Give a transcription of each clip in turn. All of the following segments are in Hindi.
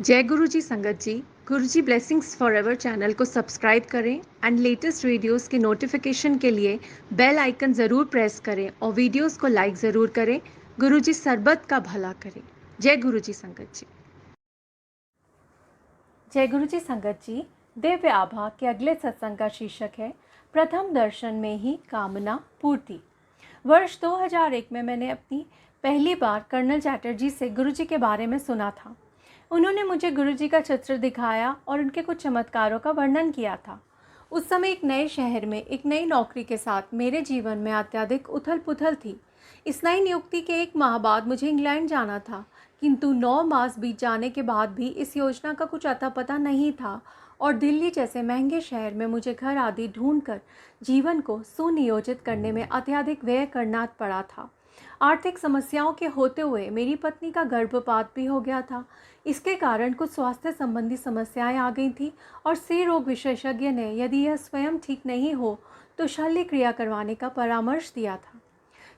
जय गुरु जी संगत जी। गुरु जी ब्लेसिंग्स फॉरएवर चैनल को सब्सक्राइब करें एंड लेटेस्ट वीडियोस के नोटिफिकेशन के लिए बेल आइकन ज़रूर प्रेस करें और वीडियोस को लाइक ज़रूर करें। गुरु जी सरबत का भला करें। जय गुरु जी संगत जी। जय गुरु जी संगत जी। दिव्य आभा के अगले सत्संग का शीर्षक है प्रथम दर्शन में ही कामना पूर्ति। वर्ष 2001 में मैंने अपनी पहली बार कर्नल चैटर्जी से गुरुजी के बारे में सुना था। उन्होंने मुझे गुरुजी का चित्र दिखाया और उनके कुछ चमत्कारों का वर्णन किया था। उस समय एक नए शहर में एक नई नौकरी के साथ मेरे जीवन में अत्यधिक उथल पुथल थी। इस नई नियुक्ति के एक माह बाद मुझे इंग्लैंड जाना था, किंतु 9 मास बीत जाने के बाद भी इस योजना का कुछ अता पता नहीं था और दिल्ली जैसे महंगे शहर में मुझे घर आदि ढूंढकर जीवन को सुनियोजित करने में अत्यधिक व्यय करना पड़ा था। आर्थिक समस्याओं के होते हुए मेरी पत्नी का गर्भपात भी हो गया था। इसके कारण कुछ स्वास्थ्य संबंधी समस्याएं आ गई थी और स्त्री रोग विशेषज्ञ ने यदि यह स्वयं ठीक नहीं हो तो शल्य क्रिया करवाने का परामर्श दिया था।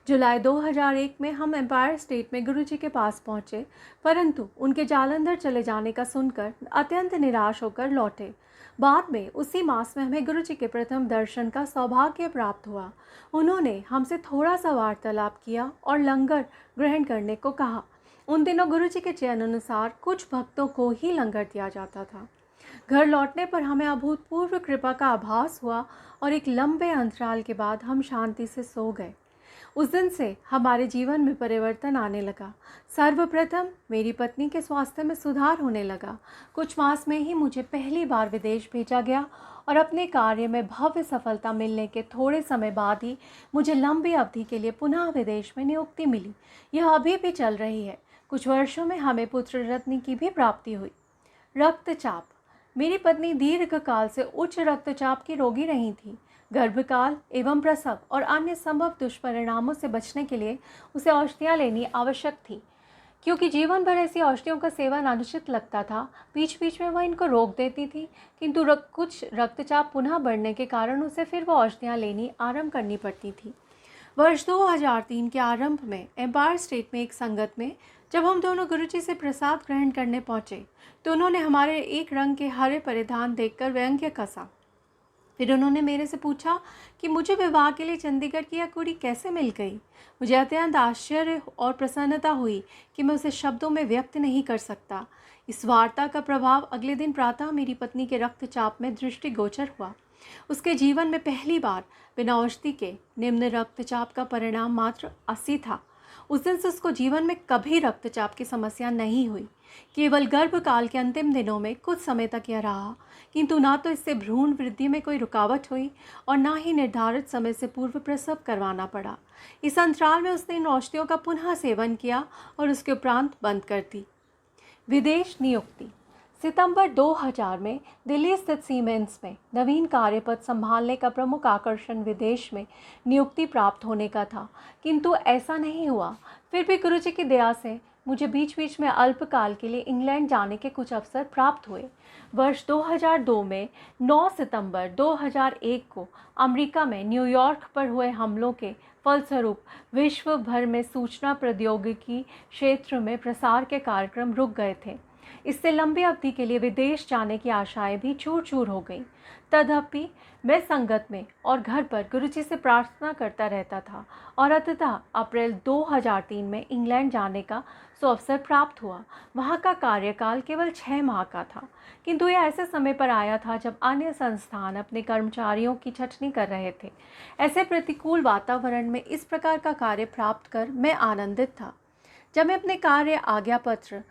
जुलाई 2001 में हम एम्पायर स्टेट में गुरुजी के पास पहुंचे, परंतु उनके जालंधर चले जाने का सुनकर अत्यंत निराश होकर लौटे। बाद में उसी मास में हमें गुरुजी के प्रथम दर्शन का सौभाग्य प्राप्त हुआ। उन्होंने हमसे थोड़ा सा वार्तालाप किया और लंगर ग्रहण करने को कहा। उन दिनों गुरुजी के चयन अनुसार कुछ भक्तों को ही लंगर दिया जाता था। घर लौटने पर हमें अभूतपूर्व कृपा का आभास हुआ और एक लंबे अंतराल के बाद हम शांति से सो गए। उस दिन से हमारे जीवन में परिवर्तन आने लगा। सर्वप्रथम मेरी पत्नी के स्वास्थ्य में सुधार होने लगा। कुछ मास में ही मुझे पहली बार विदेश भेजा गया और अपने कार्य में भव्य सफलता मिलने के थोड़े समय बाद ही मुझे लंबी अवधि के लिए पुनः विदेश में नियुक्ति मिली। यह अभी भी चल रही है। कुछ वर्षों में हमें पुत्र रत्न की भी प्राप्ति हुई। रक्तचाप। मेरी पत्नी दीर्घकाल से उच्च रक्तचाप की रोगी रही थी। गर्भकाल एवं प्रसव और अन्य संभव दुष्परिणामों से बचने के लिए उसे औषधियाँ लेनी आवश्यक थी। क्योंकि जीवन भर ऐसी औषधियों का सेवन अनुचित लगता था, बीच बीच में वह इनको रोक देती थी, किंतु कुछ रक्तचाप पुनः बढ़ने के कारण उसे फिर वह औषधियाँ लेनी आरंभ करनी पड़ती थी। वर्ष 2003 के आरंभ में एम्पायर स्टेट में एक संगत में जब हम दोनों गुरुजी से प्रसाद ग्रहण करने पहुँचे तो उन्होंने हमारे एक रंग के हरे परिधान देखकर व्यंग्य कसा। फिर उन्होंने मेरे से पूछा कि मुझे विवाह के लिए चंडीगढ़ की यह कुड़ी कैसे मिल गई। मुझे अत्यंत आश्चर्य और प्रसन्नता हुई कि मैं उसे शब्दों में व्यक्त नहीं कर सकता। इस वार्ता का प्रभाव अगले दिन प्रातः मेरी पत्नी के रक्तचाप में दृष्टिगोचर हुआ। उसके जीवन में पहली बार बिना औषधि के निम्न रक्तचाप का परिणाम मात्र 80 था। उस दिन से उसको जीवन में कभी रक्तचाप की समस्या नहीं हुई। केवल गर्भकाल के अंतिम दिनों में कुछ समय तक यह रहा, किंतु ना तो इससे भ्रूण वृद्धि में कोई रुकावट हुई और ना ही निर्धारित समय से पूर्व प्रसव करवाना पड़ा। इस अंतराल में उसने इन औषधियों का पुनः सेवन किया और उसके उपरांत बंद कर दी। विदेश नियुक्ति। सितंबर 2000 में दिल्ली स्थित सीमेंस में नवीन कार्यपद संभालने का प्रमुख आकर्षण विदेश में नियुक्ति प्राप्त होने का था, किंतु ऐसा नहीं हुआ। फिर भी गुरुजी की दया से मुझे बीच बीच में अल्पकाल के लिए इंग्लैंड जाने के कुछ अवसर प्राप्त हुए। वर्ष 2002 में 9 सितंबर 2001 को अमेरिका में न्यूयॉर्क पर हुए हमलों के फलस्वरूप विश्व भर में सूचना प्रौद्योगिकी क्षेत्र में प्रसार के कार्यक्रम रुक गए थे। इससे लंबी अवधि के लिए विदेश जाने की आशाएं भी चूर चूर हो गई। तथापि मैं संगत में और घर पर गुरुजी से प्रार्थना करता रहता था और अंततः अप्रैल 2003 में इंग्लैंड जाने का अवसर प्राप्त हुआ। वहाँ का कार्यकाल केवल 6 माह का था, किंतु यह ऐसे समय पर आया था जब अन्य संस्थान अपने कर्मचारियों की छटनी कर रहे थे। ऐसे प्रतिकूल वातावरण में इस प्रकार का कार्य प्राप्त कर मैं आनंदित था। जब मैं अपने कार्य आज्ञा पत्र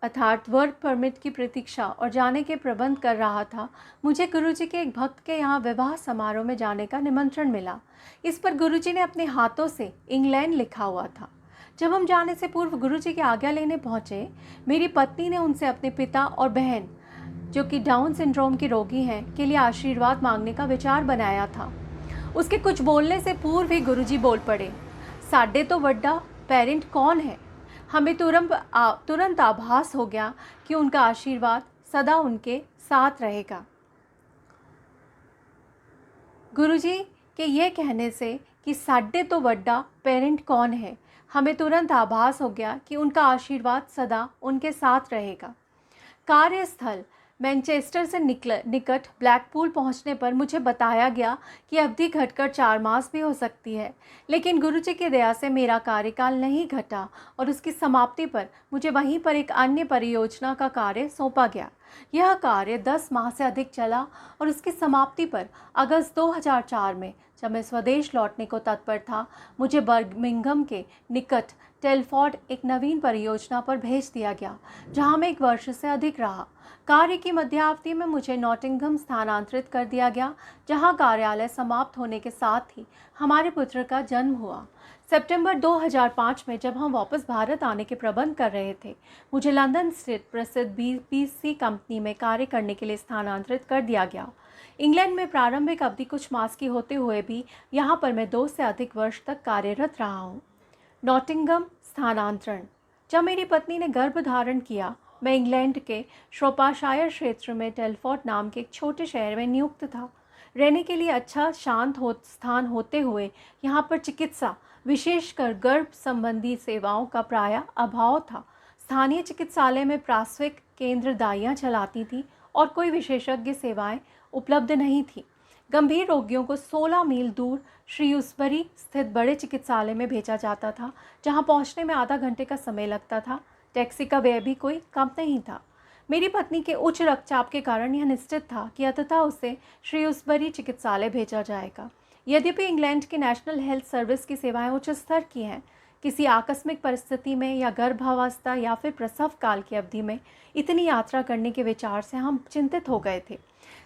अर्थात वर्क परमिट की प्रतीक्षा और जाने के प्रबंध कर रहा था, मुझे गुरुजी के एक भक्त के यहाँ विवाह समारोह में जाने का निमंत्रण मिला। इस पर गुरुजी ने अपने हाथों से इंग्लैंड लिखा हुआ था। जब हम जाने से पूर्व गुरुजी की आज्ञा लेने पहुँचे, मेरी पत्नी ने उनसे अपने पिता और बहन, जो कि डाउन सिंड्रोम की रोगी हैं, के लिए आशीर्वाद मांगने का विचार बनाया था। उसके कुछ बोलने से पूर्व ही गुरुजी बोल पड़े, साढ़े तो बड़ा पेरेंट कौन है। हमें तुरंत आभास हो गया कि उनका आशीर्वाद सदा उनके साथ रहेगा। गुरुजी के ये कहने से कि साढ़े तो बड़ा पेरेंट कौन है, हमें तुरंत आभास हो गया कि उनका आशीर्वाद सदा उनके साथ रहेगा। कार्यस्थल मैनचेस्टर से निकट ब्लैकपूल पहुंचने पर मुझे बताया गया कि अवधि घटकर 4 मास भी हो सकती है, लेकिन गुरुजी की दया से मेरा कार्यकाल नहीं घटा और उसकी समाप्ति पर मुझे वहीं पर एक अन्य परियोजना का कार्य सौंपा गया। यह कार्य 10 माह से अधिक चला और उसकी समाप्ति पर अगस्त 2004 में, जब मैं स्वदेश लौटने को तत्पर था, मुझे बर्मिंघम के निकट टेलफोर्ड एक नवीन परियोजना पर भेज दिया गया, जहां मैं 1 वर्ष से अधिक रहा। कार्य की मध्यावधि में मुझे नॉटिंघम स्थानांतरित कर दिया गया, जहां कार्यालय समाप्त होने के साथ ही हमारे पुत्र का जन्म हुआ। सितंबर 2005 में जब हम वापस भारत आने के प्रबंध कर रहे थे, मुझे लंदन स्थित प्रसिद्ध BBC कंपनी में कार्य करने के लिए स्थानांतरित कर दिया गया। इंग्लैंड में प्रारंभिक अवधि कुछ मास की होते हुए भी यहाँ पर मैं 2 से अधिक वर्ष तक कार्यरत रहा हूँ। नॉटिंघम स्थानांतरण। जब मेरी पत्नी ने गर्भ धारण किया, मैं इंग्लैंड के श्रोपाशायर क्षेत्र में टेलफोर्ड नाम के एक छोटे शहर में नियुक्त था। रहने के लिए अच्छा शांत स्थान होते हुए यहाँ पर चिकित्सा, विशेषकर गर्भ संबंधी सेवाओं का प्रायः अभाव था। स्थानीय चिकित्सालय में प्रासविक केंद्र दाइयाँ चलाती थी और कोई विशेषज्ञ सेवाएं उपलब्ध नहीं थी। गंभीर रोगियों को 16 मील दूर श्रीयूसबरी स्थित बड़े चिकित्सालय में भेजा जाता था, जहां पहुंचने में आधा घंटे का समय लगता था। टैक्सी का व्यय भी कोई कम नहीं था। मेरी पत्नी के उच्च रक्तचाप के कारण यह निश्चित था कि अंततः उसे श्रीयूसबरी चिकित्सालय भेजा जाएगा। यद्यपि इंग्लैंड की नेशनल हेल्थ सर्विस की सेवाएं उच्च स्तर की हैं, किसी आकस्मिक परिस्थिति में या गर्भावस्था या फिर प्रसव काल की अवधि में इतनी यात्रा करने के विचार से हम चिंतित हो गए थे।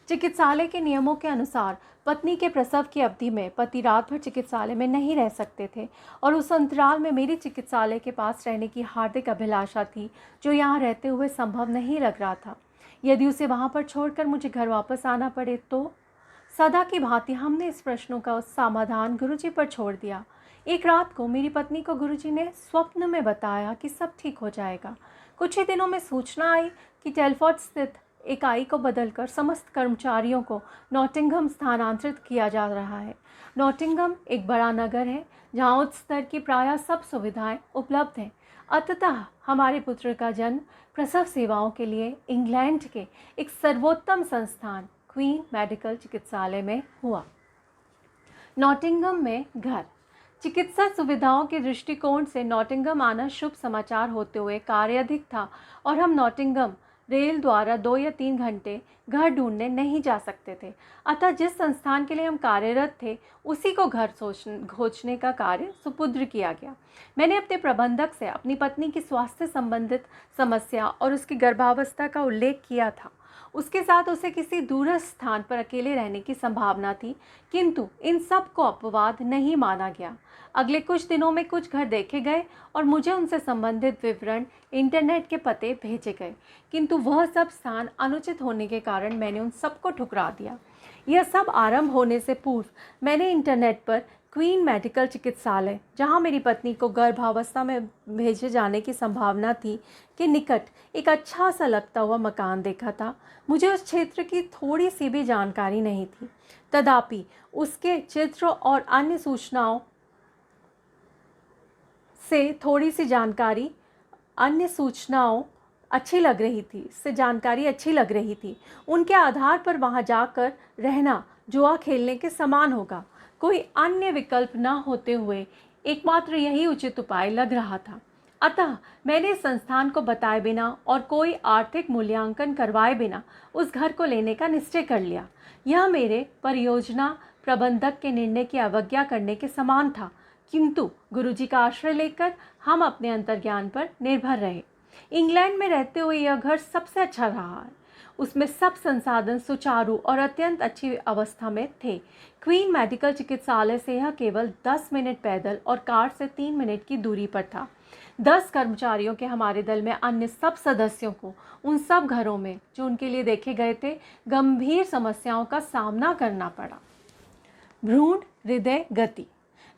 चिकित्सालय के नियमों के अनुसार पत्नी के प्रसव की अवधि में पति रात भर चिकित्सालय में नहीं रह सकते थे और उस अंतराल में मेरी चिकित्सालय के पास रहने की हार्दिक अभिलाषा थी, जो यहाँ रहते हुए संभव नहीं लग रहा था। यदि उसे वहाँ पर छोड़कर मुझे घर वापस आना पड़े तो? सदा की भांति हमने इस प्रश्नों का समाधान गुरुजी पर छोड़ दिया। एक रात को मेरी पत्नी को गुरुजी ने स्वप्न में बताया कि सब ठीक हो जाएगा। कुछ ही दिनों में सूचना आई कि टेलफोर्ड स्थित इकाई को बदलकर समस्त कर्मचारियों को नॉटिंघम स्थानांतरित किया जा रहा है। नॉटिंघम एक बड़ा नगर है जहां उच्च स्तर की प्रायः सब सुविधाएं उपलब्ध हैं। अंततः हमारे पुत्र का जन्म प्रसव सेवाओं के लिए इंग्लैंड के एक सर्वोत्तम संस्थान क्वीन मेडिकल चिकित्सालय में हुआ। नॉटिंघम में घर। चिकित्सा सुविधाओं के दृष्टिकोण से नॉटिंघम आना शुभ समाचार होते हुए कार्य अधिक था और हम नॉटिंघम रेल द्वारा 2 या 3 घंटे घर ढूंढने नहीं जा सकते थे। अतः जिस संस्थान के लिए हम कार्यरत थे, उसी को घर खोजने का कार्य सुपुर्द किया गया। मैंने अपने प्रबंधक से अपनी पत्नी की स्वास्थ्य संबंधित समस्या और उसकी गर्भावस्था का उल्लेख किया था। उसके साथ उसे किसी दूरस्थ स्थान पर अकेले रहने की संभावना थी, किंतु इन सब को अपवाद नहीं माना गया। अगले कुछ दिनों में कुछ घर देखे गए और मुझे उनसे संबंधित विवरण इंटरनेट के पते भेजे गए, किंतु वह सब स्थान अनुचित होने के कारण मैंने उन सबको ठुकरा दिया। यह सब आरंभ होने से पूर्व मैंने इंटरनेट पर क्वीन मेडिकल चिकित्सालय, जहां मेरी पत्नी को गर्भावस्था में भेजे जाने की संभावना थी, के निकट एक अच्छा सा लगता हुआ मकान देखा था। मुझे उस क्षेत्र की थोड़ी सी भी जानकारी नहीं थी, तथापि उसके चित्र और अन्य सूचनाओं से थोड़ी सी जानकारी अच्छी लग रही थी। उनके आधार पर वहां जाकर रहना जुआ खेलने के समान होगा। कोई अन्य विकल्प न होते हुए एकमात्र यही उचित उपाय लग रहा था। अतः मैंने इस संस्थान को बताए बिना और कोई आर्थिक मूल्यांकन करवाए बिना उस घर को लेने का निश्चय कर लिया। यह मेरे परियोजना प्रबंधक के निर्णय की अवज्ञा करने के समान था, किंतु गुरुजी का आश्रय लेकर हम अपने अंतर्ज्ञान पर निर्भर रहे। इंग्लैंड में रहते हुए यह घर सबसे अच्छा रहा है। उसमें सब संसाधन सुचारू और अत्यंत अच्छी अवस्था में थे। क्वीन मेडिकल चिकित्सालय से यह केवल 10 मिनट पैदल और कार से 3 मिनट की दूरी पर था। 10 कर्मचारियों के हमारे दल में अन्य सब सदस्यों को उन सब घरों में जो उनके लिए देखे गए थे, गंभीर समस्याओं का सामना करना पड़ा। भ्रूण हृदय गति।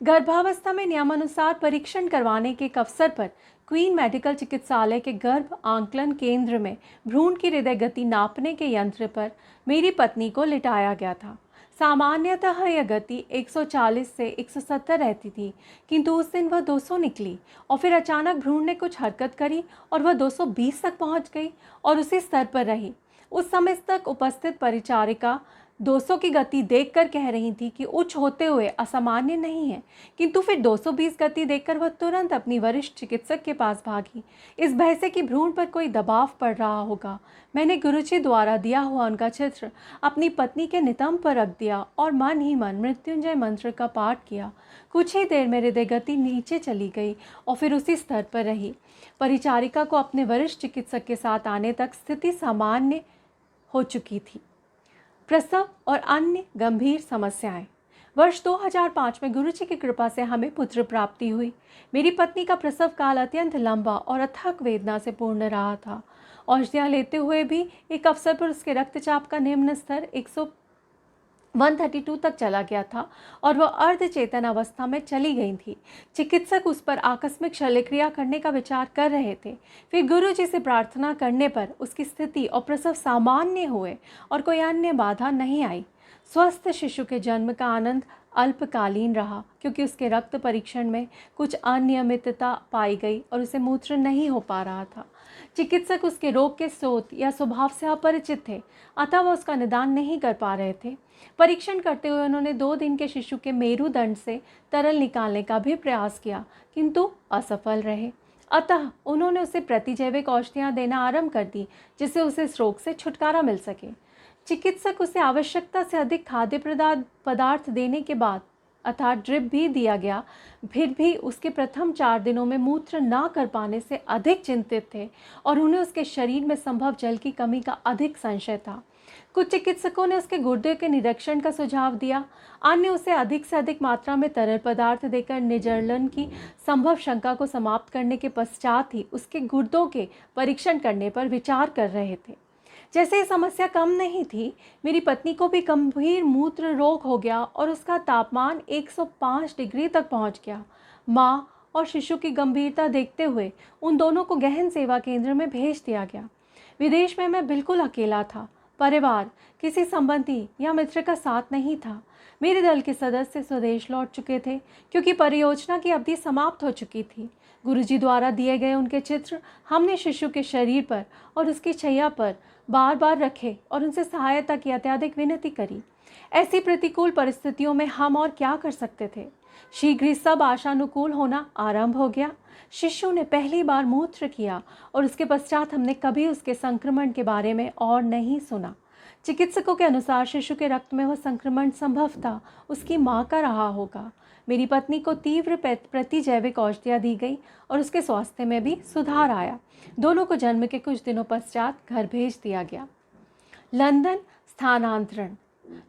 गर्भावस्था में नियमानुसार परीक्षण करवाने के अवसर पर क्वीन मेडिकल चिकित्सालय के गर्भ आंकलन केंद्र में भ्रूण की हृदय गति नापने के यंत्र पर मेरी पत्नी को लिटाया गया था। सामान्यतः यह गति 140 से 170 रहती थी, किंतु उस दिन वह 200 निकली और फिर अचानक भ्रूण ने कुछ हरकत करी और वह 220 तक पहुंच गई और उसी स्तर पर रही। उस समय तक उपस्थित परिचारिका 200 की गति देखकर कह रही थी कि उच्च होते हुए असामान्य नहीं है, किंतु फिर 220 गति देखकर वह तुरंत अपनी वरिष्ठ चिकित्सक के पास भागी, इस भय से कि भ्रूण पर कोई दबाव पड़ रहा होगा। मैंने गुरुजी द्वारा दिया हुआ उनका चित्र अपनी पत्नी के नितंब पर रख दिया और मन ही मन मृत्युंजय मंत्र का पाठ किया। कुछ ही देर में हृदय गति नीचे चली गई और फिर उसी स्तर पर रही। परिचारिका को अपने वरिष्ठ चिकित्सक के साथ आने तक स्थिति सामान्य हो चुकी थी। प्रसव और अन्य गंभीर समस्याएं। वर्ष 2005 में गुरुजी की कृपा से हमें पुत्र प्राप्ति हुई। मेरी पत्नी का प्रसव काल अत्यंत लंबा और अथक वेदना से पूर्ण रहा था। औषधियाँ लेते हुए भी एक अवसर पर उसके रक्तचाप का निम्न स्तर 132 तक चला गया था और वह अर्धचेतन अवस्था में चली गई थी। चिकित्सक उस पर आकस्मिक शल्यक्रिया करने का विचार कर रहे थे। फिर गुरुजी से प्रार्थना करने पर उसकी स्थिति और प्रसव सामान्य हुए और कोई अन्य बाधा नहीं आई। स्वस्थ शिशु के जन्म का आनंद अल्पकालीन रहा, क्योंकि उसके रक्त परीक्षण में कुछ अनियमितता पाई गई और उसे मूत्र नहीं हो पा रहा था। चिकित्सक उसके रोग के स्रोत या स्वभाव से अपरिचित थे, अतः वह उसका निदान नहीं कर पा रहे थे। परीक्षण करते हुए उन्होंने 2 दिन के शिशु के मेरुदंड से तरल निकालने का भी प्रयास किया, किंतु असफल रहे। अतः उन्होंने उसे प्रतिजैविक औषधियाँ देना आरंभ कर दी, जिससे उसे इस रोग से छुटकारा मिल सके। चिकित्सक उसे आवश्यकता से अधिक खाद्य पदार्थ देने के बाद अर्थात ड्रिप भी दिया गया, फिर भी उसके प्रथम 4 दिनों में मूत्र ना कर पाने से अधिक चिंतित थे और उन्हें उसके शरीर में संभव जल की कमी का अधिक संशय था। कुछ चिकित्सकों ने उसके गुर्दे के निरीक्षण का सुझाव दिया, अन्य उसे अधिक से अधिक मात्रा में तरल पदार्थ देकर निर्जलन की संभव शंका को समाप्त करने के पश्चात ही उसके गुर्दों के परीक्षण करने पर विचार कर रहे थे। जैसे ये समस्या कम नहीं थी, मेरी पत्नी को भी गंभीर मूत्र रोग हो गया और उसका तापमान 105 डिग्री तक पहुंच गया। माँ और शिशु की गंभीरता देखते हुए उन दोनों को गहन सेवा केंद्र में भेज दिया गया। विदेश में मैं बिल्कुल अकेला था। परिवार, किसी संबंधी या मित्र का साथ नहीं था। मेरे दल के सदस्य स्वदेश लौट चुके थे, क्योंकि परियोजना की अवधि समाप्त हो चुकी थी। गुरुजी द्वारा दिए गए उनके चित्र हमने शिशु के शरीर पर और उसकी छैया पर बार बार रखे और उनसे सहायता की अत्यधिक विनती करी। ऐसी प्रतिकूल परिस्थितियों में हम और क्या कर सकते थे। शीघ्र ही सब आशानुकूल होना आरंभ हो गया। शिशु ने पहली बार मूत्र किया और उसके पश्चात हमने कभी उसके संक्रमण के बारे में और नहीं सुना। चिकित्सकों के अनुसार शिशु के रक्त में वह संक्रमण संभवतः उसकी मां का रहा होगा। मेरी पत्नी को तीव्र प्रतिजैविक औषधियाँ दी गई और उसके स्वास्थ्य में भी सुधार आया। दोनों को जन्म के कुछ दिनों पश्चात घर भेज दिया गया। लंदन स्थानांतरण।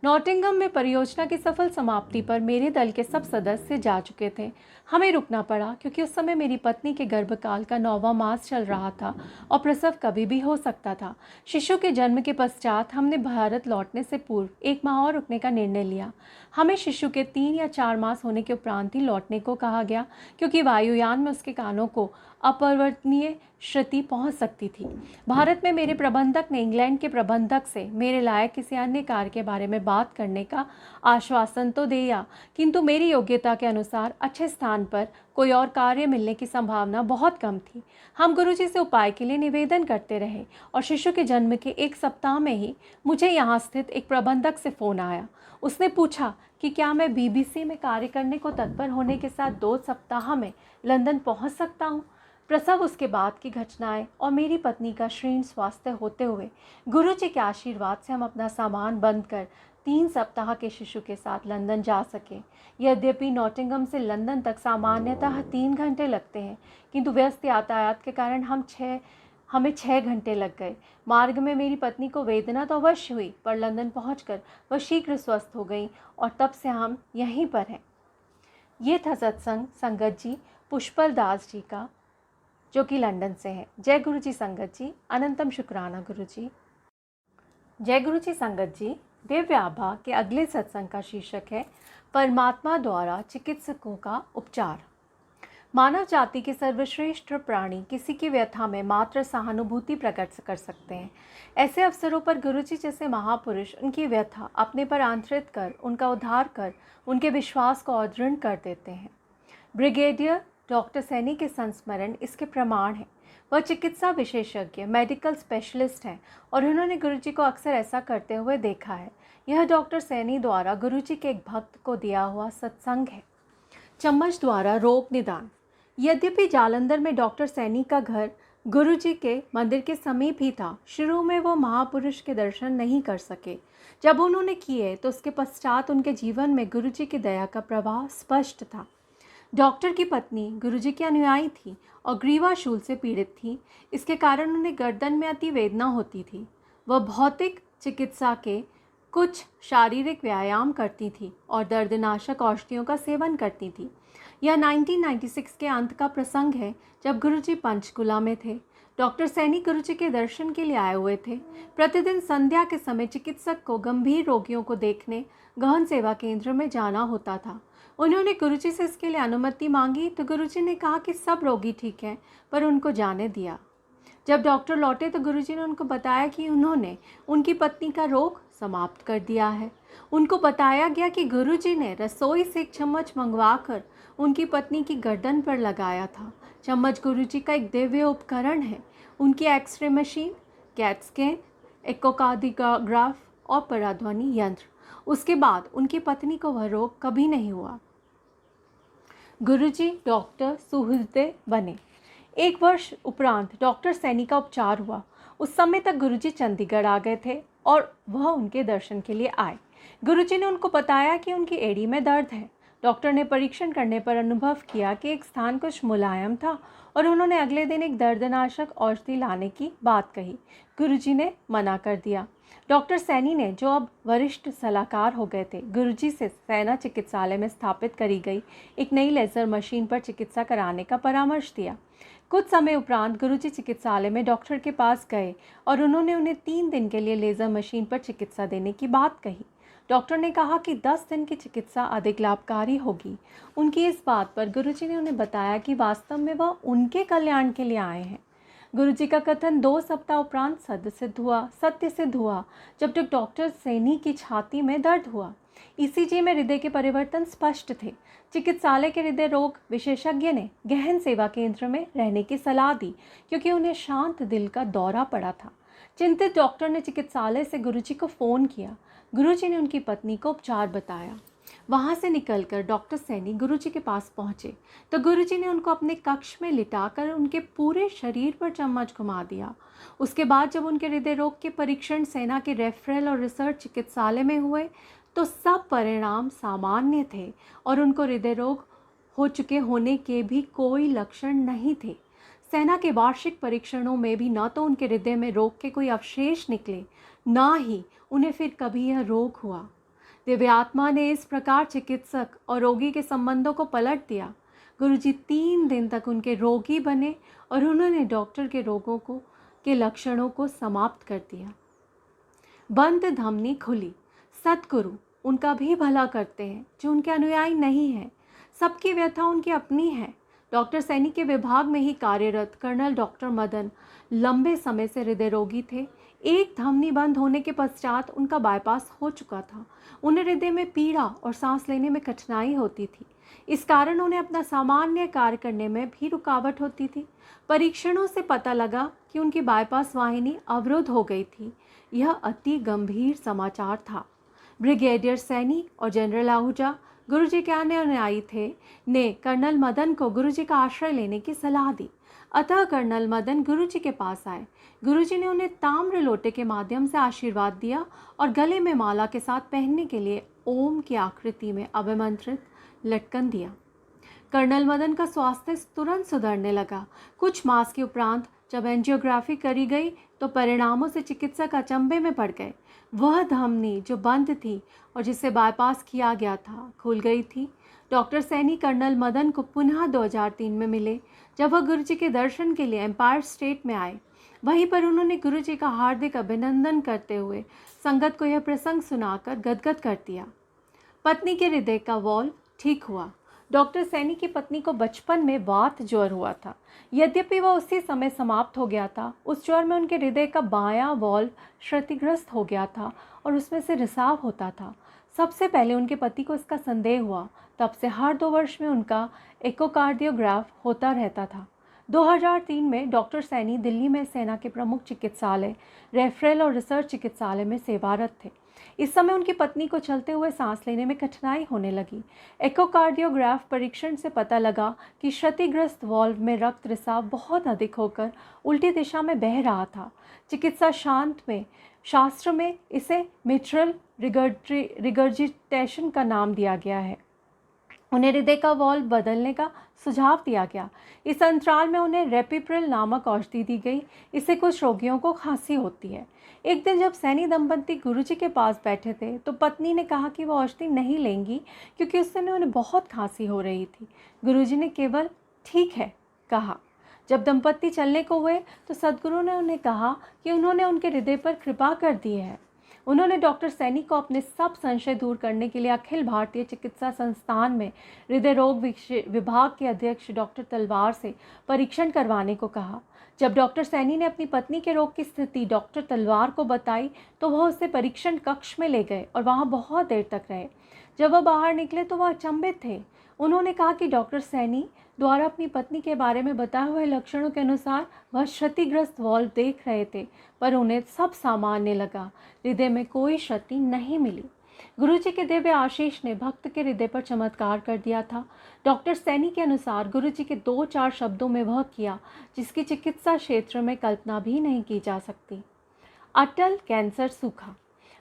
नॉटिंघम में परियोजना की सफल समाप्ति पर मेरे दल के सब सदस्य जा चुके थे। हमें रुकना पड़ा, क्योंकि उस समय मेरी पत्नी के गर्भकाल का 9वां मास चल रहा था और प्रसव कभी भी हो सकता था। शिशु के जन्म के पश्चात हमने भारत लौटने से पूर्व 1 माह और रुकने का निर्णय लिया। हमें शिशु के 3 या 4 मास होने के उपरांत ही लौटने को कहा गया, क्योंकि वायुयान में उसके कानों को अपरिवर्तनीय क्षति पहुंच सकती थी। भारत में मेरे प्रबंधक ने इंग्लैंड के प्रबंधक से मेरे लायक किसी अन्य कार्य के बारे में बात करने का आश्वासन तो दिया, किंतु मेरी योग्यता के अनुसार अच्छे स्थान पर कोई और कार्य मिलने की संभावना बहुत कम थी। हम गुरुजी से उपाय के लिए निवेदन करते रहे और शिशु के जन्म के 1 सप्ताह में ही मुझे यहाँ स्थित एक प्रबंधक से फ़ोन आया। उसने पूछा कि क्या मैं BBC में कार्य करने को तत्पर होने के साथ 2 सप्ताह में लंदन पहुँच सकता हूँ। प्रसव, उसके बाद की घटनाएं और मेरी पत्नी का क्षीण स्वास्थ्य होते हुए गुरुजी के आशीर्वाद से हम अपना सामान बंद कर 3 सप्ताह के शिशु के साथ लंदन जा सके। यद्यपि नॉटिंघम से लंदन तक सामान्यतः 3 घंटे लगते हैं, किंतु व्यस्त यातायात के कारण हमें 6 घंटे लग गए। मार्ग में मेरी पत्नी को वेदना तो अवश्य हुई, पर लंदन पहुंचकर वह शीघ्र स्वस्थ हो गई और तब से हम यहीं पर हैं। ये था सत्संग संगत जी पुष्पल दास जी का, जो कि लंदन से है। जय गुरु जी संगत जी, अनंतम शुक्राना गुरु जी। जय गुरु जी संगत जी। दिव्य आभा के अगले सत्संग का शीर्षक है परमात्मा द्वारा चिकित्सकों का उपचार। मानव जाति के सर्वश्रेष्ठ प्राणी किसी की व्यथा में मात्र सहानुभूति प्रकट कर सकते हैं। ऐसे अवसरों पर गुरुजी जैसे महापुरुष उनकी व्यथा अपने पर आंतरित कर उनका उद्धार कर उनके विश्वास को और दृढ़ कर देते हैं। ब्रिगेडियर डॉक्टर सैनी के संस्मरण इसके प्रमाण हैं। वह चिकित्सा विशेषज्ञ मेडिकल स्पेशलिस्ट हैं और उन्होंने गुरुजी को अक्सर ऐसा करते हुए देखा है। यह डॉक्टर सैनी द्वारा गुरुजी के एक भक्त को दिया हुआ सत्संग है। चम्मच द्वारा रोग निदान। यद्यपि जालंधर में डॉक्टर सैनी का घर गुरुजी के मंदिर के समीप ही था, शुरू में वो महापुरुष के दर्शन नहीं कर सके। जब उन्होंने किए तो उसके पश्चात उनके जीवन में गुरुजी की दया का प्रवाह स्पष्ट था। डॉक्टर की पत्नी गुरुजी की अनुयायी थी और ग्रीवाशूल से पीड़ित थी। इसके कारण उन्हें गर्दन में अति वेदना होती थी। वह भौतिक चिकित्सा के कुछ शारीरिक व्यायाम करती थी और दर्दनाशक औषधियों का सेवन करती थी। यह 1996 के अंत का प्रसंग है, जब गुरुजी पंचकुला में थे। डॉक्टर सैनी गुरुजी के दर्शन के लिए आए हुए थे। प्रतिदिन संध्या के समय चिकित्सक को गंभीर रोगियों को देखने गहन सेवा केंद्र में जाना होता था। उन्होंने गुरुजी से इसके लिए अनुमति मांगी तो गुरुजी ने कहा कि सब रोगी ठीक हैं, पर उनको जाने दिया। जब डॉक्टर लौटे तो गुरुजी ने उनको बताया कि उन्होंने उनकी पत्नी का रोग समाप्त कर दिया है। उनको बताया गया कि गुरुजी ने रसोई से एक चम्मच मंगवाकर उनकी पत्नी की गर्दन पर लगाया था। चम्मच गुरुजी का एक दिव्य उपकरण है। उनकी एक्सरे मशीन, कैट स्कैन, एकोकार्डियोग्राफ और पराध्वनि यंत्र। उसके बाद उनकी पत्नी को वह रोग कभी नहीं हुआ। गुरुजी डॉक्टर सुहृदय बने। 1 वर्ष उपरांत डॉक्टर सैनी का उपचार हुआ। उस समय तक गुरुजी चंडीगढ़ आ गए थे और वह उनके दर्शन के लिए आए। गुरुजी ने उनको बताया कि उनकी एड़ी में दर्द है। डॉक्टर ने परीक्षण करने पर अनुभव किया कि एक स्थान कुछ मुलायम था और उन्होंने अगले दिन एक दर्दनाशक औषधि लाने की बात कही। गुरुजी ने मना कर दिया। डॉक्टर सैनी ने, जो अब वरिष्ठ सलाहकार हो गए थे, गुरुजी से सेना चिकित्सालय में स्थापित करी गई एक नई लेज़र मशीन पर चिकित्सा कराने का परामर्श दिया। कुछ समय उपरांत गुरुजी चिकित्सालय में डॉक्टर के पास गए और उन्होंने उन्हें 3 दिन के लिए लेज़र मशीन पर चिकित्सा देने की बात कही। डॉक्टर ने कहा कि 10 दिन की चिकित्सा अधिक लाभकारी होगी। उनकी इस बात पर गुरुजी ने उन्हें बताया कि वास्तव में वह उनके कल्याण के लिए आए हैं। गुरुजी का कथन 2 सप्ताह उपरांत सत्य सिद्ध हुआ, जब तक डॉक्टर सैनी की छाती में दर्द हुआ। ईसीजी में हृदय के परिवर्तन स्पष्ट थे। चिकित्सालय के हृदय रोग विशेषज्ञ ने गहन सेवा केंद्र में रहने की सलाह दी, क्योंकि उन्हें शांत दिल का दौरा पड़ा था। चिंतित डॉक्टर ने चिकित्सालय से गुरुजी को फ़ोन किया। गुरुजी ने उनकी पत्नी को उपचार बताया। वहाँ से निकलकर डॉक्टर सैनी गुरुजी के पास पहुँचे तो गुरुजी ने उनको अपने कक्ष में लिटाकर उनके पूरे शरीर पर चम्मच घुमा दिया। उसके बाद जब उनके हृदय रोग के परीक्षण सेना के रेफरल और रिसर्च चिकित्सालय में हुए तो सब परिणाम सामान्य थे और उनको हृदय रोग हो चुके होने के भी कोई लक्षण नहीं थे। सेना के वार्षिक परीक्षणों में भी न तो उनके हृदय में रोग के कोई अवशेष निकले, न ही उन्हें फिर कभी यह रोग हुआ। दिव्य आत्मा ने इस प्रकार चिकित्सक और रोगी के संबंधों को पलट दिया। गुरुजी 3 दिन तक उनके रोगी बने और उन्होंने डॉक्टर के रोगों के लक्षणों को समाप्त कर दिया। बंद धमनी खुली। सतगुरु उनका भी भला करते हैं जो उनके अनुयायी नहीं हैं। सबकी व्यथा उनकी अपनी है। डॉक्टर सैनी के विभाग में ही कार्यरत कर्नल डॉक्टर मदन लंबे समय से हृदय रोगी थे। एक धमनी बंद होने के पश्चात उनका बाईपास हो चुका था। उन्हें हृदय में पीड़ा और सांस लेने में कठिनाई होती थी। इस कारण उन्हें अपना सामान्य कार्य करने में भी रुकावट होती थी। परीक्षणों से पता लगा कि उनकी बाईपास वाहिनी अवरुद्ध हो गई थी। यह अति गंभीर समाचार था। ब्रिगेडियर सैनी और जनरल आहूजा, गुरुजी के अन्य अनुयायी थे, ने कर्नल मदन को गुरुजी का आश्रय लेने की सलाह दी। अतः कर्नल मदन गुरुजी के पास आए। गुरुजी ने उन्हें ताम्र लोटे के माध्यम से आशीर्वाद दिया और गले में माला के साथ पहनने के लिए ओम की आकृति में अभिमंत्रित लटकन दिया। कर्नल मदन का स्वास्थ्य तुरंत सुधरने लगा। कुछ मास के उपरांत जब एंजियोग्राफी करी गई तो परिणामों से चिकित्सक अचंभे में पड़ गए। वह धमनी जो बंद थी और जिसे बाईपास किया गया था, खुल गई थी। डॉक्टर सैनी कर्नल मदन को पुनः 2003 में मिले, जब वह गुरुजी के दर्शन के लिए एम्पायर स्टेट में आए। वहीं पर उन्होंने गुरुजी का हार्दिक अभिनंदन करते हुए संगत को यह प्रसंग सुनाकर गदगद कर दिया। पत्नी के हृदय का वॉल्व ठीक हुआ। डॉक्टर सैनी की पत्नी को बचपन में वात ज्वर हुआ था। यद्यपि वह उसी समय समाप्त हो गया था, उस ज्वर में उनके हृदय का बायां वॉल्व क्षतिग्रस्त हो गया था और उसमें से रिसाव होता था। सबसे पहले उनके पति को इसका संदेह हुआ। तब से हर 2 वर्ष में उनका एकोकार्डियोग्राफ होता रहता था। 2003 में डॉक्टर सैनी दिल्ली में सेना के प्रमुख चिकित्सालय रेफरल और रिसर्च चिकित्सालय में सेवारत थे। इस समय उनकी पत्नी को चलते हुए सांस लेने में कठिनाई होने लगी। एकोकार्डियोग्राफ परीक्षण से पता लगा कि क्षतिग्रस्त वॉल्व में रक्त रिसाव बहुत अधिक होकर उल्टी दिशा में बह रहा था। चिकित्सा शास्त्र में इसे मिट्रल रिगर्जिटेशन का नाम दिया गया है। उन्हें हृदय का वॉल्व बदलने का सुझाव दिया गया। इस अंतराल में उन्हें रेपिप्रिल नामक औषधि दी गई। इससे कुछ रोगियों को खांसी होती है। एक दिन जब सैनी दंपति गुरुजी के पास बैठे थे तो पत्नी ने कहा कि वो औषधि नहीं लेंगी क्योंकि उस समय उन्हें बहुत खांसी हो रही थी। गुरुजी ने केवल ठीक है कहा। जब दंपति चलने को हुए तो सद्गुरु ने उन्हें कहा कि उन्होंने उनके हृदय पर कृपा कर दी है। उन्होंने डॉक्टर सैनी को अपने सब संशय दूर करने के लिए अखिल भारतीय चिकित्सा संस्थान में हृदय रोग विभाग के अध्यक्ष डॉक्टर तलवार से परीक्षण करवाने को कहा। जब डॉक्टर सैनी ने अपनी पत्नी के रोग की स्थिति डॉक्टर तलवार को बताई तो वह उसे परीक्षण कक्ष में ले गए और वहाँ बहुत देर तक रहे। जब वह बाहर निकले तो वह अचंभित थे। उन्होंने कहा कि डॉक्टर सैनी द्वारा अपनी पत्नी के बारे में बताए हुए लक्षणों के अनुसार वह क्षतिग्रस्त वॉल्व देख रहे थे, पर उन्हें सब सामान्य लगा। हृदय में कोई क्षति नहीं मिली। गुरुजी के दिव्य आशीष ने भक्त के हृदय पर चमत्कार कर दिया था। डॉक्टर सैनी के अनुसार गुरुजी के 2-4 शब्दों में वह किया जिसकी चिकित्सा क्षेत्र में कल्पना भी नहीं की जा सकती। अटल कैंसर सूखा।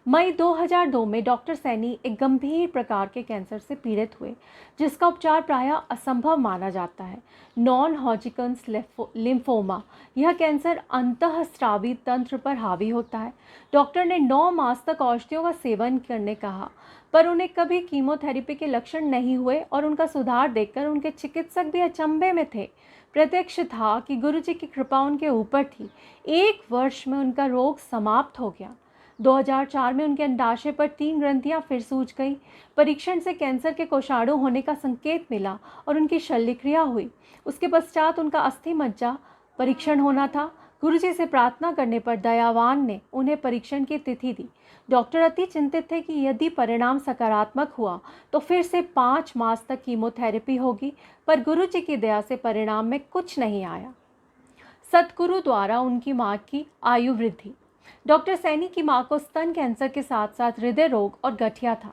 मई 2002 में डॉक्टर सैनी एक गंभीर प्रकार के कैंसर से पीड़ित हुए जिसका उपचार प्रायः असंभव माना जाता है। नॉन हॉजिकन्स लिम्फोमा यह कैंसर अंतःस्रावी तंत्र पर हावी होता है। डॉक्टर ने 9 मास तक औषधियों का सेवन करने कहा, पर उन्हें कभी कीमोथेरेपी के लक्षण नहीं हुए और उनका सुधार देखकर उनके चिकित्सक भी अचंभे में थे। प्रत्यक्ष था कि गुरुजी की कृपा उनके ऊपर थी। 1 वर्ष में उनका रोग समाप्त हो गया। 2004 में उनके अंडाशय पर 3 ग्रंथियां फिर सूज गई। परीक्षण से कैंसर के कोषाणु होने का संकेत मिला और उनकी शल्यक्रिया हुई। उसके पश्चात उनका अस्थि मज्जा परीक्षण होना था। गुरुजी से प्रार्थना करने पर दयावान ने उन्हें परीक्षण की तिथि दी। डॉक्टर अति चिंतित थे कि यदि परिणाम सकारात्मक हुआ तो फिर से 5 मास तक कीमोथेरेपी होगी, पर गुरुजी की दया से परिणाम में कुछ नहीं आया। सद्गुरु द्वारा उनकी मां की आयु वृद्धि। डॉक्टर सैनी की मां को स्तन कैंसर के साथ साथ हृदय रोग और गठिया था।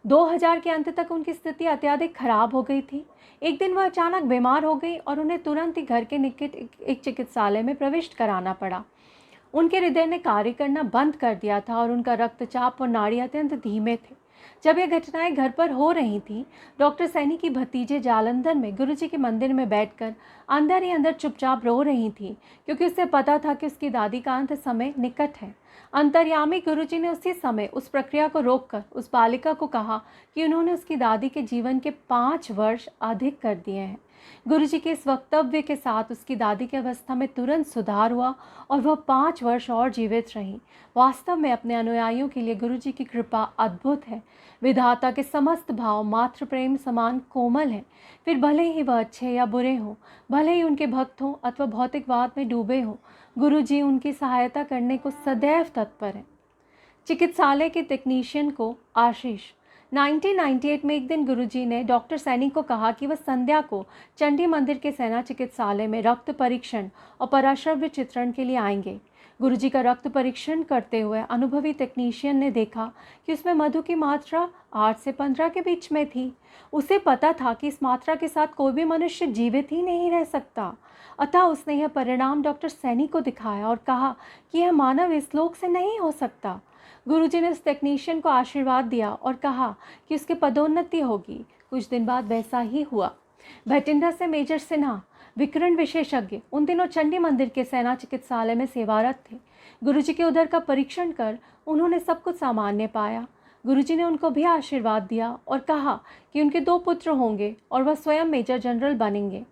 2000 के अंत तक उनकी स्थिति अत्यधिक खराब हो गई थी। एक दिन वह अचानक बीमार हो गई और उन्हें तुरंत ही घर के निकट एक चिकित्सालय में प्रविष्ट कराना पड़ा। उनके हृदय ने कार्य करना बंद कर दिया था और उनका रक्तचाप और नाड़ी अत्यंत धीमे थे। जब यह घटनाएं घर पर हो रही थी, डॉक्टर सैनी की भतीजे जालंधर में गुरुजी के मंदिर में बैठकर अंदर ही अंदर चुपचाप रो रही थी, क्योंकि उसे पता था कि उसकी दादी का अंत समय निकट है। अंतर्यामी गुरुजी ने उसी समय उस प्रक्रिया को रोककर उस बालिका को कहा कि उन्होंने उसकी दादी के जीवन के 5 वर्ष अधिक कर दिए हैं। गुरुजी के इस वक्तव्य के साथ उसकी दादी की अवस्था में तुरंत सुधार हुआ और वह 5 वर्ष और जीवित रहीं। वास्तव में अपने अनुयायियों के लिए गुरुजी की कृपा अद्भुत है। विधाता के समस्त भाव मातृ प्रेम समान कोमल है। फिर भले ही वह अच्छे या बुरे हों, भले ही उनके भक्त हों अथवा भौतिकवाद में डूबे हों, गुरुजी उनकी सहायता करने को सदैव तत्पर है। चिकित्सालय के टेक्नीशियन को आशीष। 1998 में एक दिन गुरुजी ने डॉक्टर सैनी को कहा कि वह संध्या को चंडी मंदिर के सेना चिकित्सालय में रक्त परीक्षण और पराश्रव्य चित्रण के लिए आएंगे। गुरुजी का रक्त परीक्षण करते हुए अनुभवी टेक्नीशियन ने देखा कि उसमें मधु की मात्रा 8 से 15 के बीच में थी। उसे पता था कि इस मात्रा के साथ कोई भी मनुष्य जीवित ही नहीं रह सकता। अतः उसने यह परिणाम डॉक्टर सैनी को दिखाया और कहा कि यह मानव इस लोक से नहीं हो सकता। गुरुजी ने उस टेक्नीशियन को आशीर्वाद दिया और कहा कि उसकी पदोन्नति होगी। कुछ दिन बाद वैसा ही हुआ। भटिंडा से मेजर सिन्हा, विकिरण विशेषज्ञ, उन दिनों चंडी मंदिर के सेना चिकित्सालय में सेवारत थे। गुरुजी के उदर का परीक्षण कर उन्होंने सब कुछ सामान्य पाया। गुरुजी ने उनको भी आशीर्वाद दिया और कहा कि उनके 2 पुत्र होंगे और वह स्वयं मेजर जनरल बनेंगे।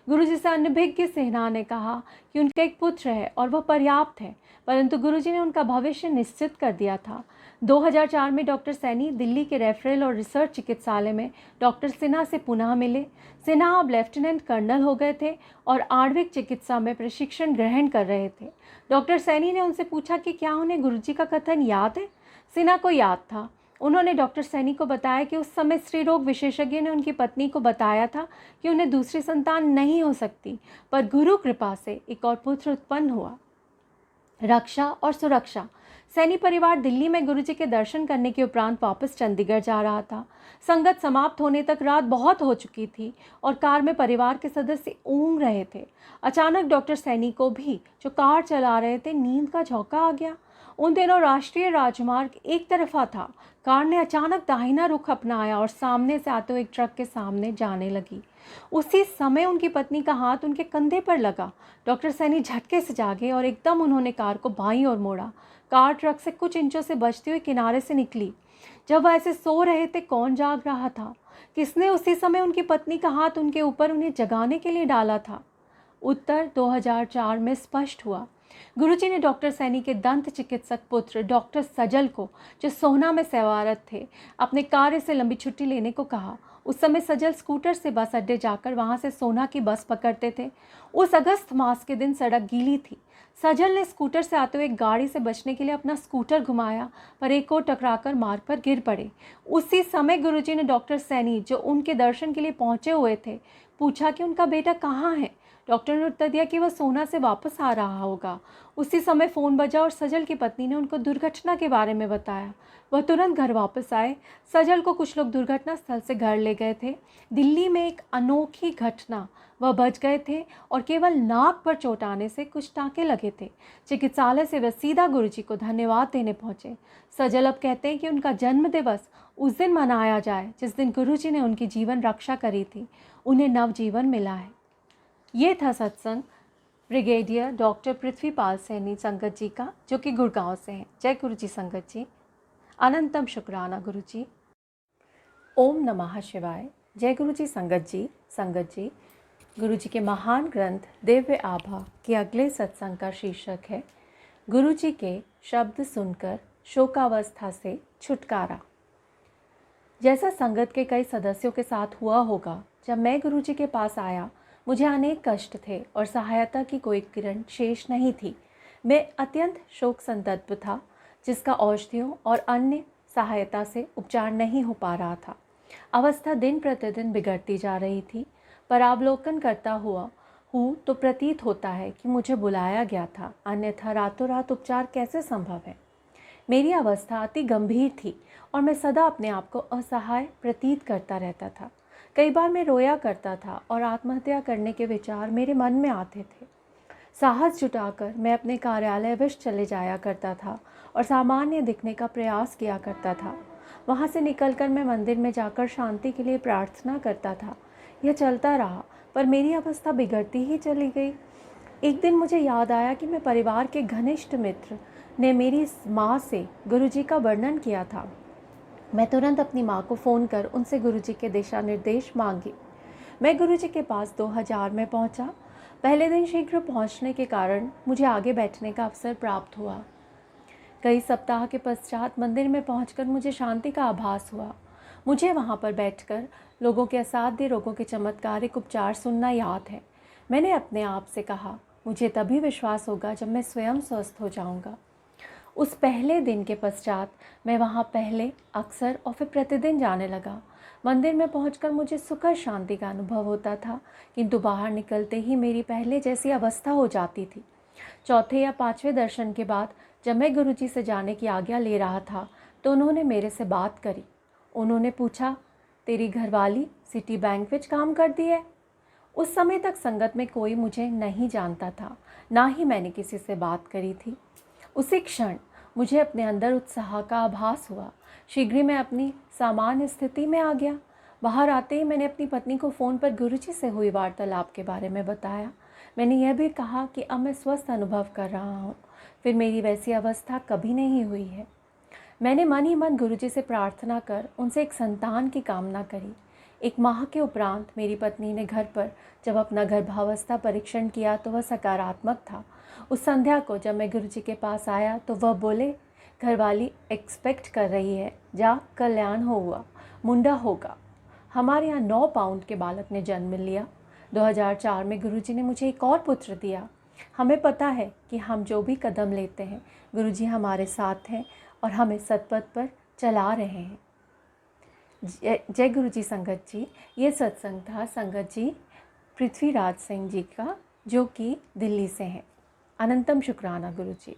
गुरुजी से अनभिज्ञ सिन्हा ने कहा कि उनका एक पुत्र है और वह पर्याप्त है, परंतु गुरुजी ने उनका भविष्य निश्चित कर दिया था। 2004 में डॉक्टर सैनी दिल्ली के रेफरल और रिसर्च चिकित्सालय में डॉक्टर सिन्हा से पुनः मिले। सिन्हा अब लेफ्टिनेंट कर्नल हो गए थे और आणविक चिकित्सा में प्रशिक्षण ग्रहण कर रहे थे। डॉक्टर सैनी ने उनसे पूछा कि क्या उन्हें गुरुजी का कथन याद है। सिन्हा को याद था। उन्होंने डॉक्टर सैनी को बताया कि उस समय स्त्री रोग विशेषज्ञ ने उनकी पत्नी को बताया था कि उन्हें दूसरी संतान नहीं हो सकती, पर गुरु कृपा से एक और पुत्र उत्पन्न हुआ। रक्षा और सुरक्षा। सैनी परिवार दिल्ली में गुरुजी के दर्शन करने के उपरांत वापस चंडीगढ़ जा रहा था। संगत समाप्त होने तक रात बहुत हो चुकी थी और कार में परिवार के सदस्य ऊँघ रहे थे। अचानक डॉक्टर सैनी को भी, जो कार चला रहे थे, नींद का झोंका आ गया। उन दिनों राष्ट्रीय राजमार्ग एक तरफा था। कार ने अचानक दाहिना रुख अपनाया और सामने से आते हुए एक ट्रक के सामने जाने लगी। उसी समय उनकी पत्नी का हाथ उनके कंधे पर लगा। डॉक्टर सैनी झटके से जागे और एकदम उन्होंने कार को बाईं ओर मोड़ा। कार ट्रक से कुछ इंचों से बचती हुई किनारे से निकली। जब वह ऐसे सो रहे थे, कौन जाग रहा था? किसने उसी समय उनकी पत्नी का हाथ उनके ऊपर उन्हें जगाने के लिए डाला था? उत्तर 2004 में स्पष्ट हुआ। गुरुजी ने डॉक्टर सैनी के दंत चिकित्सक पुत्र डॉक्टर सजल को, जो सोहना में सेवारत थे, अपने कार्य से लंबी छुट्टी लेने को कहा। उस समय सजल स्कूटर से बस अड्डे जाकर वहां से सोहना की बस पकड़ते थे। उस अगस्त मास के दिन सड़क गीली थी। सजल ने स्कूटर से आते हुए एक गाड़ी से बचने के लिए अपना स्कूटर घुमाया, पर एक और टकराकर मार्ग पर गिर पड़े। उसी समय गुरुजी ने डॉक्टर सैनी, जो उनके दर्शन के लिए पहुंचे हुए थे, पूछा कि उनका बेटा कहाँ है। डॉक्टर ने उत्तर दिया कि वह सोहना से वापस आ रहा होगा। उसी समय फ़ोन बजा और सजल की पत्नी ने उनको दुर्घटना के बारे में बताया। वह तुरंत घर वापस आए। सजल को कुछ लोग दुर्घटना स्थल से घर ले गए थे। दिल्ली में एक अनोखी घटना, वह बच गए थे और केवल नाक पर चोट आने से कुछ टाँके लगे थे। चिकित्सालय से वे सीधा गुरुजी को धन्यवाद देने पहुँचे। सजल अब कहते हैं कि उनका जन्म दिवस उस दिन मनाया जाए जिस दिन गुरुजी ने उनकी जीवन रक्षा करी थी। उन्हें नवजीवन मिला है। ये था सत्संग ब्रिगेडियर डॉक्टर पृथ्वीपाल सैनी संगत जी का, जो कि गुड़गांव से हैं। जय गुरु जी संगत जी। अनंतम शुक्राना गुरु जी। ओम नमः शिवाय। जय गुरु जी संगत जी। संगत जी, गुरु जी के महान ग्रंथ दिव्य आभा के अगले सत्संग का शीर्षक है गुरु जी के शब्द सुनकर शोकावस्था से छुटकारा। जैसा संगत के कई सदस्यों के साथ हुआ होगा, जब मैं गुरु जी के पास आया, मुझे अनेक कष्ट थे और सहायता की कोई किरण शेष नहीं थी। मैं अत्यंत शोक संतप्त था, जिसका औषधियों और अन्य सहायता से उपचार नहीं हो पा रहा था। अवस्था दिन प्रतिदिन बिगड़ती जा रही थी। परावलोकन करता हुआ हूँ तो प्रतीत होता है कि मुझे बुलाया गया था, अन्यथा रातों रात उपचार कैसे संभव है। मेरी अवस्था अति गंभीर थी और मैं सदा अपने आप को असहाय प्रतीत करता रहता था। कई बार मैं रोया करता था और आत्महत्या करने के विचार मेरे मन में आते थे। साहस जुटाकर मैं अपने कार्यालय अवश्य चले जाया करता था और सामान्य दिखने का प्रयास किया करता था। वहाँ से निकलकर मैं मंदिर में जाकर शांति के लिए प्रार्थना करता था। यह चलता रहा, पर मेरी अवस्था बिगड़ती ही चली गई। एक दिन मुझे याद आया कि मैं परिवार के घनिष्ठ मित्र ने मेरी माँ से गुरुजी का वर्णन किया था। मैं तुरंत अपनी माँ को फ़ोन कर उनसे गुरुजी के दिशा निर्देश मांगे। मैं गुरुजी के पास 2000 में पहुँचा। पहले दिन शीघ्र पहुँचने के कारण मुझे आगे बैठने का अवसर प्राप्त हुआ। कई सप्ताह के पश्चात मंदिर में पहुंचकर मुझे शांति का आभास हुआ। मुझे वहां पर बैठकर लोगों के असाध्य रोगों के चमत्कारिक उपचार सुनना याद है। मैंने अपने आप से कहा, मुझे तभी विश्वास होगा जब मैं स्वयं स्वस्थ हो जाऊंगा। उस पहले दिन के पश्चात मैं वहाँ पहले, अक्सर और फिर प्रतिदिन जाने लगा। मंदिर में पहुंचकर मुझे सुखद शांति का अनुभव होता था, किंतु बाहर निकलते ही मेरी पहले जैसी अवस्था हो जाती थी। चौथे या पाँचवें दर्शन के बाद जब मैं गुरुजी से जाने की आज्ञा ले रहा था, तो उन्होंने मेरे से बात करी। उन्होंने पूछा, तेरी घरवाली सिटी बैंक में काम करती है? उस समय तक संगत में कोई मुझे नहीं जानता था, ना ही मैंने किसी से बात करी थी। उसी क्षण मुझे अपने अंदर उत्साह का आभास हुआ। शीघ्र ही मैं अपनी सामान्य स्थिति में आ गया। बाहर आते ही मैंने अपनी पत्नी को फ़ोन पर गुरुजी से हुई वार्तालाप के बारे में बताया। मैंने यह भी कहा कि अब मैं स्वस्थ अनुभव कर रहा हूँ, फिर मेरी वैसी अवस्था कभी नहीं हुई है। मैंने मन ही मन गुरुजी से प्रार्थना कर उनसे एक संतान की कामना करी। 1 माह के उपरांत मेरी पत्नी ने घर पर जब अपना गर्भावस्था परीक्षण किया तो वह सकारात्मक था। उस संध्या को जब मैं गुरुजी के पास आया तो वह बोले, घरवाली एक्सपेक्ट कर रही है, जा कल्याण हुआ, मुंडा होगा। हमारे यहाँ 9 पाउंड के बालक ने जन्म लिया। 2004 में गुरुजी ने मुझे एक और पुत्र दिया। हमें पता है कि हम जो भी कदम लेते हैं गुरुजी हमारे साथ हैं और हमें सतपथ पर चला रहे हैं। जय गुरुजी संगत जी। ये सत्संग था संगत जी पृथ्वीराज सिंह जी का, जो कि दिल्ली से हैं। अनंतम शुक्राना गुरुजी।